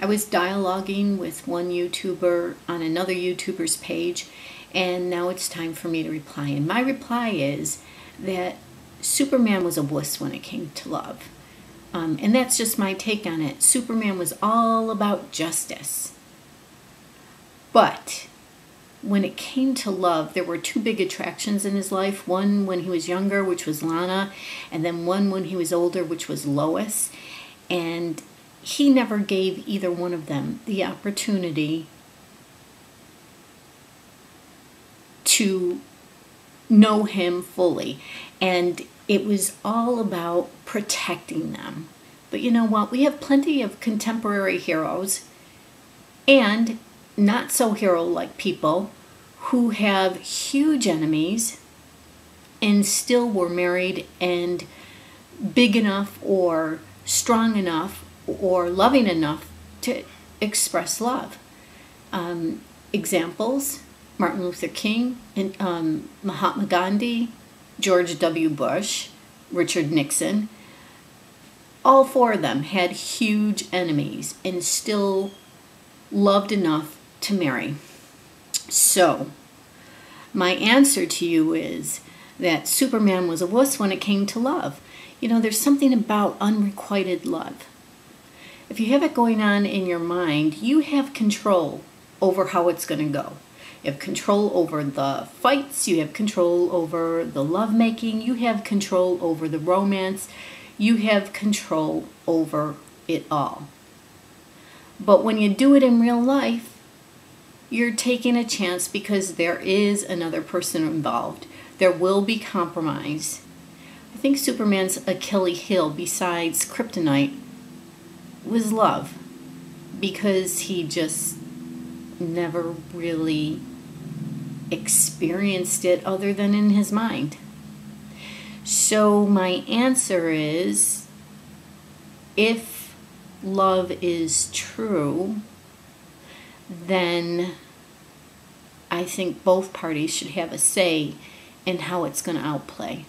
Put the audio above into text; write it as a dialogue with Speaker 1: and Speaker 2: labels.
Speaker 1: I was dialoguing with one YouTuber on another YouTuber's page, and now it's time for me to reply. And my reply is that Superman was a wuss when it came to love. And that's just my take on it. Superman was all about justice. But when it came to love, there were two big attractions in his life. One when he was younger, which was Lana, and then one when he was older, which was Lois. And he never gave either one of them the opportunity to know him fully. And it was all about protecting them. But you know what? We have plenty of contemporary heroes and not so hero-like people who have huge enemies and still were married and big enough or strong enough or loving enough to express love. Examples: Martin Luther King, and Mahatma Gandhi, George W. Bush, Richard Nixon. All four of them had huge enemies and still loved enough to marry. So, my answer to you is that Superman was a wuss when it came to love. You know, there's something about unrequited love. If you have it going on in your mind, you have control over how it's going to go. You have control over the fights, you have control over the lovemaking, you have control over the romance, you have control over it all. But when you do it in real life, you're taking a chance because there is another person involved. There will be compromise. I think Superman's Achilles heel, besides Kryptonite, was love, because he just never really experienced it other than in his mind. So my answer is, if love is true, then I think both parties should have a say in how it's going to outplay.